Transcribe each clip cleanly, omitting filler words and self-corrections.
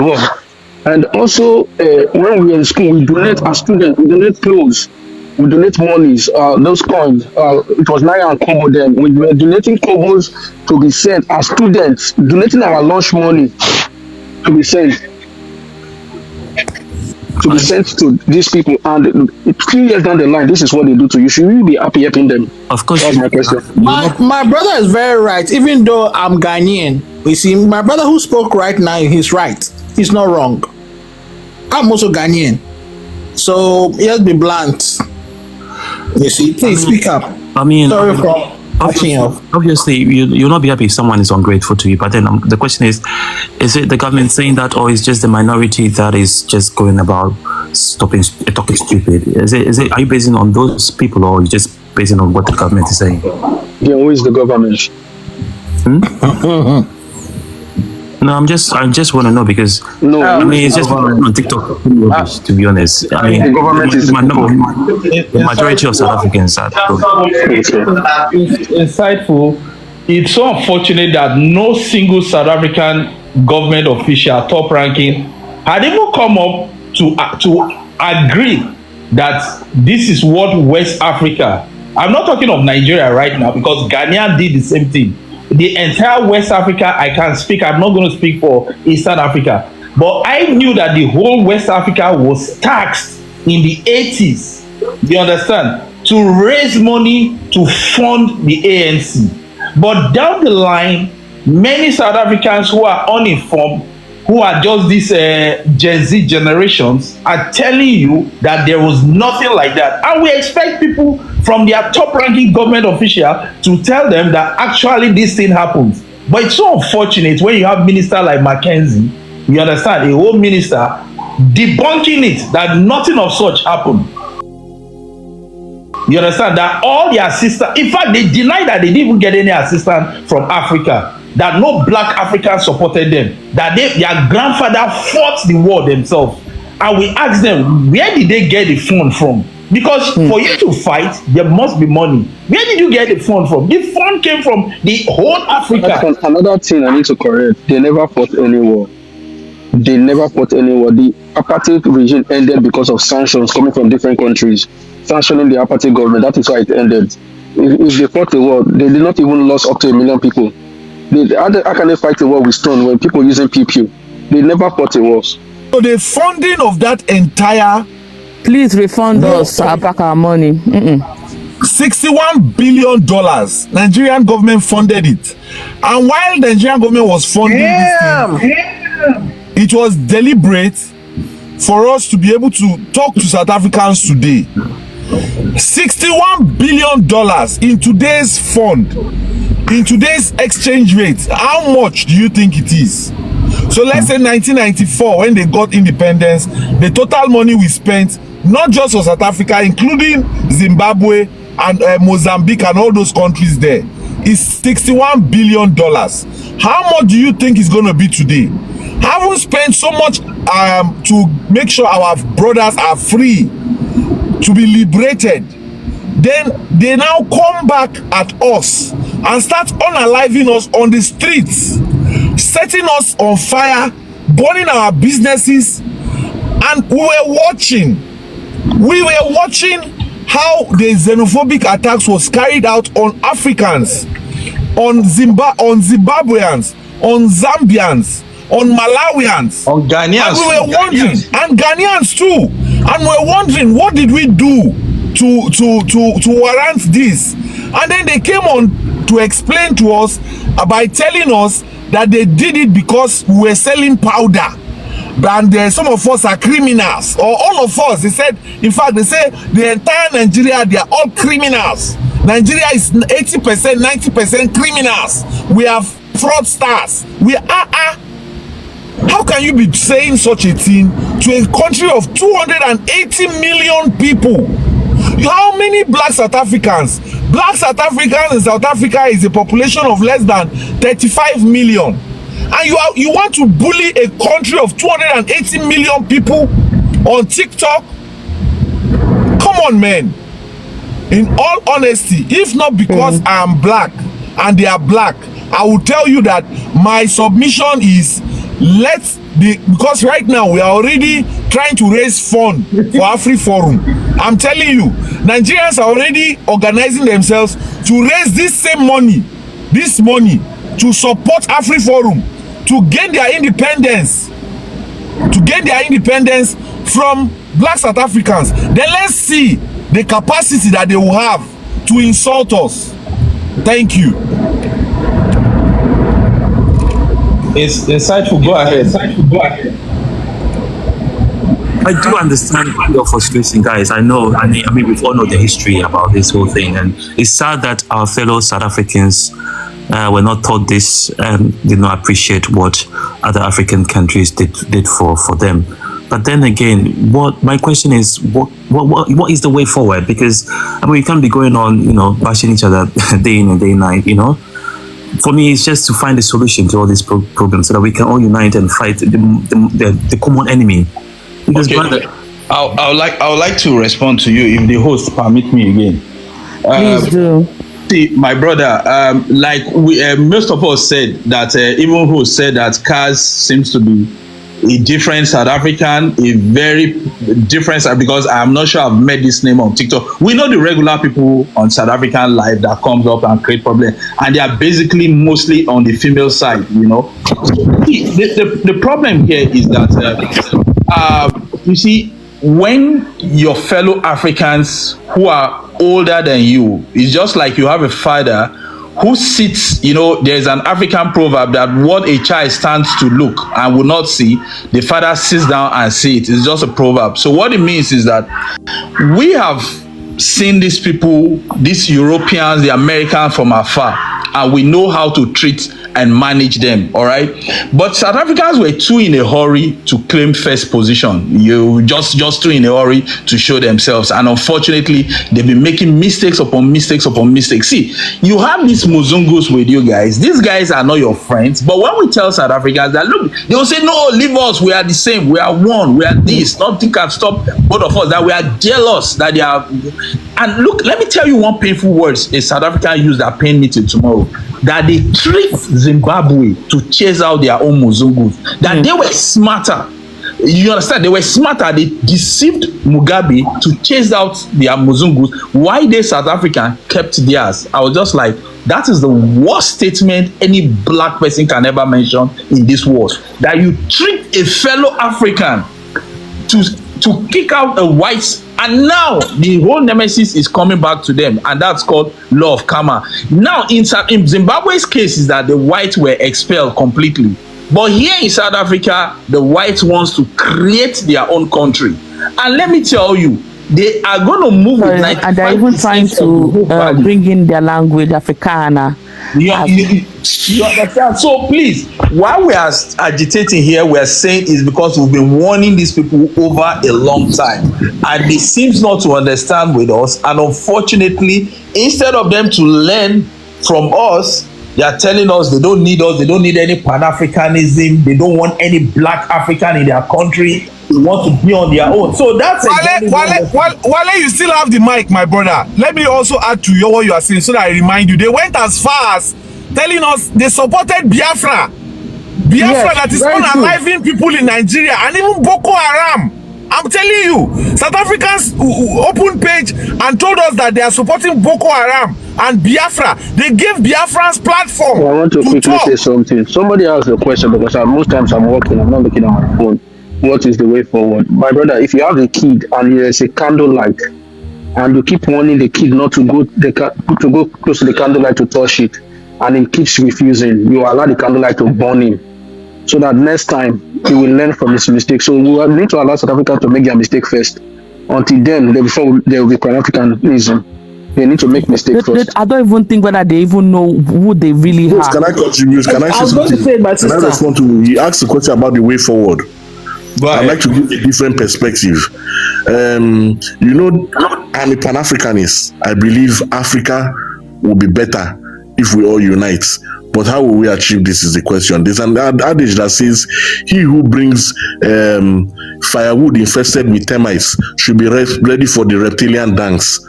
Well, and also, when we are in school, we donate as students, we donate clothes, we donate monies, those coins. It was Naira and Kobo then. We were donating Kobos to be sent as students, donating our lunch money to be sent to these people. And a few years down the line, this is what they do to you. Should we be happy helping them? Of course, That's my question. My brother is very right. Even though I'm Ghanaian, you see, my brother who spoke right now, he's right. He's not wrong. I'm also Ghanaian, so let's be blunt. You see, please speak up. I mean, Sorry for obviously, catching up. obviously you'll not be happy if someone is ungrateful to you. But then the question is it the government saying that, or is just the minority that is just going about talking stupid? Are you basing on those people, or are you just basing on what the government is saying? Yeah, who is the government? No, I just want to know because No, I mean it's just on TikTok to be honest. I mean the government is the majority of South Africans are Insightful. It's so unfortunate that no single South African government official, top ranking, had even come up to agree that this is what West Africa. I'm not talking of Nigeria right now because Ghana did the same thing. The entire West Africa, I can't speak. I'm not going to speak for Eastern Africa, but I knew that the whole West Africa was taxed in the 80s. You understand? To raise money to fund the ANC. But down the line, many South Africans who are uninformed, who are just these Gen Z generations, are telling you that there was nothing like that. And we expect people from their top-ranking government official to tell them that actually this thing happens. But it's so unfortunate when you have minister like Mackenzie, you understand, a whole minister debunking it, that nothing of such happened. You understand that all the assistance, in fact, they denied that they didn't even get any assistance from Africa, that no black Africans supported them, that their grandfather fought the war themselves. And we asked them, where did they get the fund from? Because for you to fight, there must be money. Where did you get the fund from? The fund came from the whole Africa. Another thing I need to correct. They never fought any war. They never fought any war. The apartheid regime ended because of sanctions coming from different countries, sanctioning the apartheid government. That is why it ended. If they fought a war, they did not even lose up to 1 million people. How can they fight a war with stone when people using PPU? They never fought a war. So the funding of that entire Please refund us back our money. $61 billion, Nigerian government funded it. And while the Nigerian government was funding this thing, it was deliberate for us to be able to talk to South Africans today. $61 billion in today's fund, in today's exchange rate, how much do you think it is? So let's say 1994, when they got independence, the total money we spent, not just for South Africa, including Zimbabwe and Mozambique and all those countries there, is $61 billion. How much do you think it's going to be today? Haven't spent so much to make sure our brothers are free, to be liberated. Then they now come back at us and start unaliving us on the streets, setting us on fire, burning our businesses. And we were watching how the xenophobic attacks was carried out on Africans, on Zimbabweans, on Zambians, on Malawians, on Ghanaians, and we were wondering, and Ghanaians too, and we were wondering, what did we do to warrant this? And then they came on to explain to us by telling us that they did it because we were selling powder, and some of us are criminals, or all of us. They said, in fact, they say the entire Nigeria, they are all criminals. Nigeria is 80%, 90% criminals. We are fraudsters. We are. How can you be saying such a thing to a country of 280 million people? How many black South Africans? Black South Africans in South Africa is a population of less than 35 million. And you want to bully a country of 280 million people on TikTok? Come on, man. In all honesty, if not because I am black and they are black, I will tell you that my submission is, let because right now we are already trying to raise fund for AfriForum. I'm telling you, Nigerians are already organizing themselves to raise this money to support AfriForum, to gain their independence, from black South Africans. Then let's see the capacity that they will have to insult us. Thank you. It's insightful. Go ahead. I do understand your frustration, guys. I know. I mean, we've all know the history about this whole thing, and it's sad that our fellow South Africans were not taught this and did not appreciate what other African countries did for them. But then again, my question is, what is the way forward? Because I mean, we can't be going on, bashing each other day in and day night. For me, it's just to find a solution to all these problems so that we can all unite and fight the common enemy. Because okay. I would like to respond to you if the host permit me again. Please do. See, my brother, like most of us said that even who said that cars seems to be a different South African, a very different, because I'm not sure I've met this name on TikTok. We know the regular people on South African life that comes up and create problems, and they are basically mostly on the female side, The problem here is that, you see, when your fellow Africans who are older than you, it's just like you have a father who sits, there's an African proverb that what a child stands to look and will not see, the father sits down and see it. It's just a proverb. So what it means is that we have seen these people, these Europeans, the Americans from afar, and we know how to treat and manage them, all right? But South Africans were too in a hurry to claim first position. You just too in a hurry to show themselves, and unfortunately, they've been making mistakes upon mistakes upon mistakes. See, you have these Muzungus with you guys. These guys are not your friends, but when we tell South Africans that, look, they will say, no, leave us, we are the same, we are one, we are this, nothing can stop both of us, that we are jealous, that they are. And look, let me tell you one painful words a South African used that pain me till tomorrow, that they tricked Zimbabwe to chase out their own Muzungus, that they were smarter. You understand? They were smarter. They deceived Mugabe to chase out their Muzungus. Why they South African kept theirs? I was just like, that is the worst statement any black person can ever mention in this world. That you trick a fellow African to kick out a white, and now the whole nemesis is coming back to them, and that's called law of karma. Now in Zimbabwe's case is that the whites were expelled completely, but here in South Africa the whites wants to create their own country, and let me tell you, they are going to move with 95%, and they're even trying to bring in their language, Africana. You understand? So please, why we are agitating here, we are saying is because we've been warning these people over a long time, and they seems not to understand with us. And unfortunately, instead of them to learn from us, they are telling us they don't need us, they don't need any Pan-Africanism, they don't want any black African in their country. They want to be on their own. So that's Wale, you still have the mic, my brother. Let me also add to what you are saying so that I remind you. They went as far as telling us they supported Biafra. Biafra, that is unaliving people in Nigeria, and even Boko Haram. I'm telling you, South Africans opened page and told us that they are supporting Boko Haram and Biafra. They gave Biafrans platform. I want to quickly say something. Somebody asked a question, because most times I'm working, I'm not looking at my phone. What is the way forward? My brother, if you have a kid and there's a candlelight, and you keep warning the kid not to go close to the candlelight to touch it, and he keeps refusing, you allow the candlelight to burn him, so that next time he will learn from his mistake. So we need to allow South Africa to make their mistake first. Until then, before there will be Pan-Africanism, they need to make mistakes first. I don't even think whether they even know who they really have. Can I contribute? Can I say something? Can I respond to? He asked a question about the way forward. I'd like to give a different perspective. I'm a Pan-Africanist. I believe Africa will be better if we all unite. But how will we achieve this is the question. There's an adage that says, he who brings firewood infested with termites should be ready for the reptilian dance.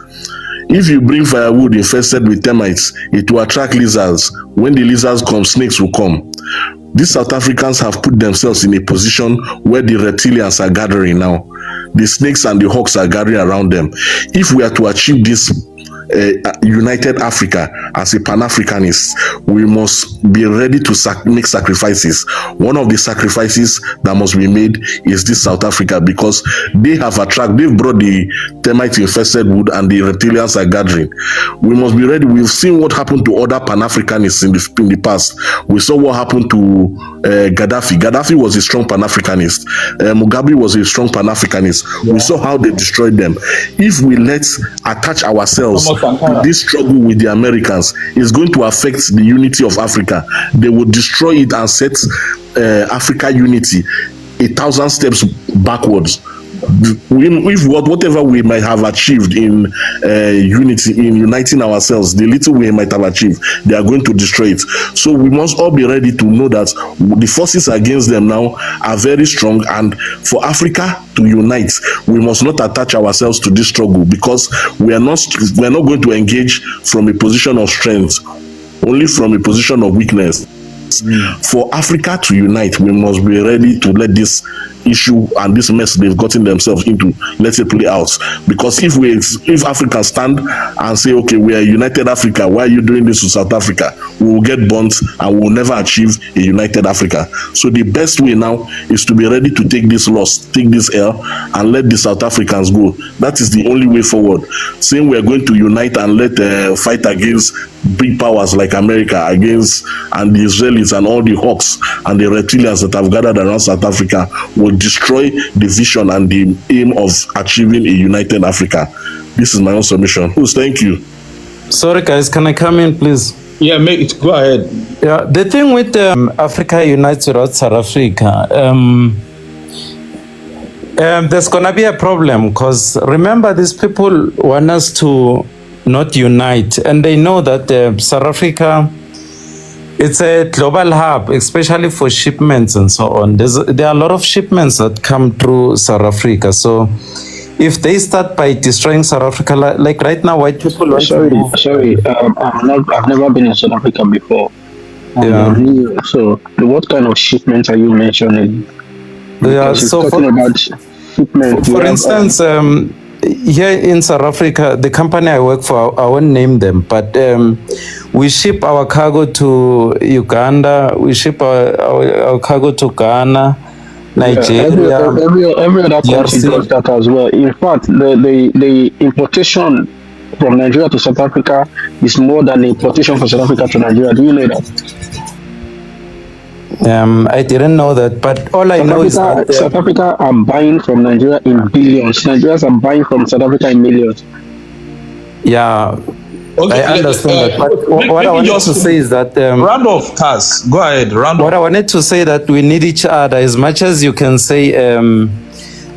If you bring firewood infested with termites, it will attract lizards. When the lizards come, snakes will come. these South Africans have put themselves in a position where the reptilians are gathering now. The snakes and the hawks are gathering around them. If we are to achieve this united Africa as a Pan-Africanist, we must be ready to make sacrifices. One of the sacrifices that must be made is this South Africa, because they've brought the termite infested wood and the reptilians are gathering. We must be ready. We've seen what happened to other Pan-Africanists in the past. We saw what happened to Gaddafi. Gaddafi was a strong Pan-Africanist. Mugabe was a strong Pan-Africanist. Yeah. We saw how they destroyed them. If we attach ourselves to this struggle with the Americans, it's going to affect the unity of Africa. They will destroy it and set Africa unity 1,000 steps backwards. Whatever we might have achieved in unity, in uniting ourselves, the little we might have achieved, they are going to destroy it. So we must all be ready to know that the forces against them now are very strong, and for Africa to unite, we must not attach ourselves to this struggle, because we are not going to engage from a position of strength, only from a position of weakness. For Africa to unite, we must be ready to let this issue and this mess they've gotten themselves into, let it play out. Because if Africans stand and say, okay, we are united Africa, why are you doing this to South Africa? We will get burnt and we will never achieve a united Africa. So the best way now is to be ready to take this loss, take this L, and let the South Africans go. That is the only way forward. Saying we are going to unite and let fight against big powers like America, and the Israelis and all the hawks and the reptilians that have gathered around South Africa will destroy the vision and the aim of achieving a united Africa. This is my own submission. Thank you. Sorry guys, can I come in please? Yeah, go ahead. Yeah, the thing with Africa unites without South Africa, there's gonna be a problem, because remember, these people want us to not unite, and they know that South Africa, it's a global hub, especially for shipments and so on. There are a lot of shipments that come through South Africa. So if they start by destroying South Africa, like right now, white people want I've never been in South Africa before. Yeah. So what kind of shipments are you mentioning? Yeah, so for instance, here in South Africa, the company I work for, I won't name them, but we ship our cargo to Uganda, we ship our cargo to Ghana, Nigeria. Yeah, every other country does that as well. In fact, the importation from Nigeria to South Africa is more than the importation from South Africa to Nigeria. Do you know that? I didn't know that, but all I know is that South Africa are buying from Nigeria in billions. Nigerians are buying from South Africa in millions. Yeah, okay, I understand that. But what I wanted to say is that round of tasks. Go ahead. What I wanted to say that we need each other as much as you can say.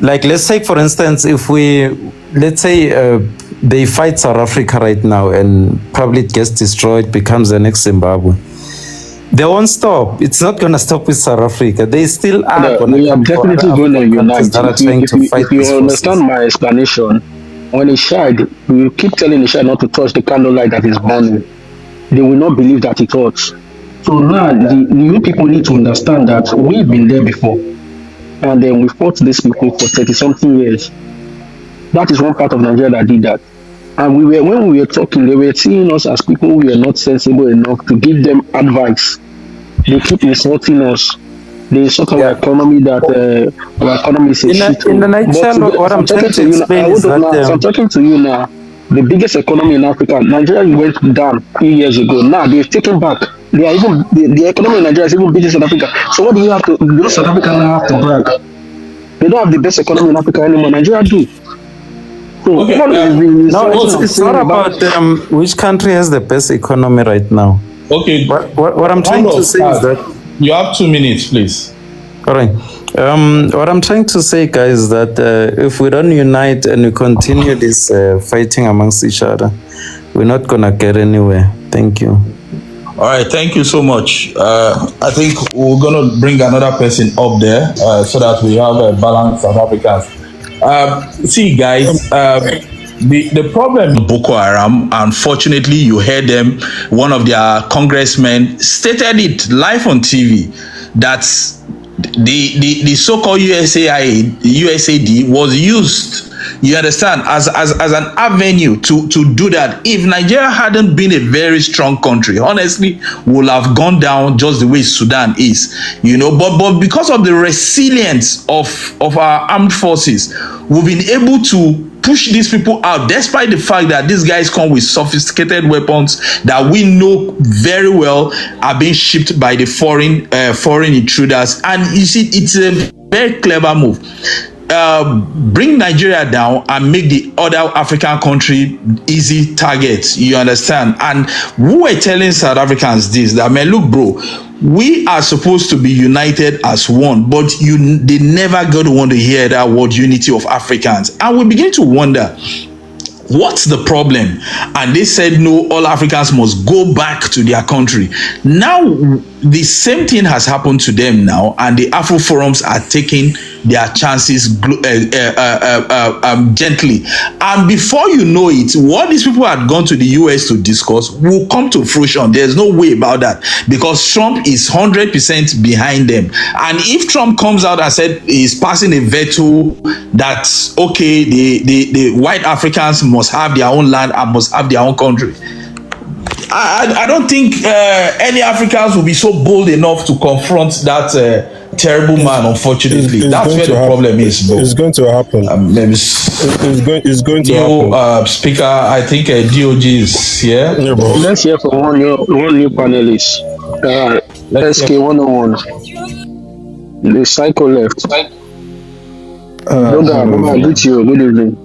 Like, let's take for instance, if let's say they fight South Africa right now and probably it gets destroyed, becomes the next Zimbabwe. They won't stop. It's not going to stop with South Africa. They still are. We are definitely going to unite. If you understand my explanation, when a child, we keep telling the child not to touch the candlelight that is burning, they will not believe that it works. So now, the new people need to understand that we've been there before, and then we fought these people for 30-something years. That is one part of Nigeria that did that. And when we were talking, they were seeing us as people who were not sensible enough to give them advice. They keep insulting us. They insult our economy, that our economy is a shit. In the nutshell, what I'm trying to explain is that... I'm talking to you now. The biggest economy in Africa, Nigeria went down 3 years ago. Now they've taken back. They are even the economy in Nigeria is even bigger than South Africa. So what do you have to? Those South Africa now have to brag. They don't have the best economy in Africa anymore. Nigeria do. So okay, it's not about which country has the best economy right now. Okay. What I'm trying to say is that you have 2 minutes, please. All right. What I'm trying to say, guys, is that if we don't unite and we continue this fighting amongst each other, we're not gonna get anywhere. Thank you. All right, thank you so much. I think we're gonna bring another person up there so that we have a balanced South Africans. See, guys, the problem with Boko Haram, unfortunately, you heard them, one of their congressmen stated it live on TV, that the so-called USAID was used, you understand, as an avenue to do that. If Nigeria hadn't been a very strong country, honestly, would have gone down just the way Sudan is, but because of the resilience of our armed forces, we've been able to push these people out, despite the fact that these guys come with sophisticated weapons that we know very well are being shipped by the foreign intruders. And you see, it's a very clever move. Bring Nigeria down and make the other African country easy targets, you understand? And we were telling South Africans this, that, man, look, bro, we are supposed to be united as one, but they never got to want to hear that word, unity of Africans. And we begin to wonder, what's the problem? And they said, no, all Africans must go back to their country. Now, the same thing has happened to them now, and the Afro forums are taking their chances gently. And before you know it, what these people had gone to the US to discuss will come to fruition. There's no way about that, because Trump is 100% behind them. And if Trump comes out and said he's passing a veto that, okay, the white Africans must have their own land and must have their own country, I don't think any Africans will be so bold enough to confront that terrible man. Unfortunately, that's where the problem is, bro. It's going to happen. It's going to happen. Speaker, I think DOG is here. Yeah, bro. Let's hear from one new panelist. SK101. The psycho left. Good evening.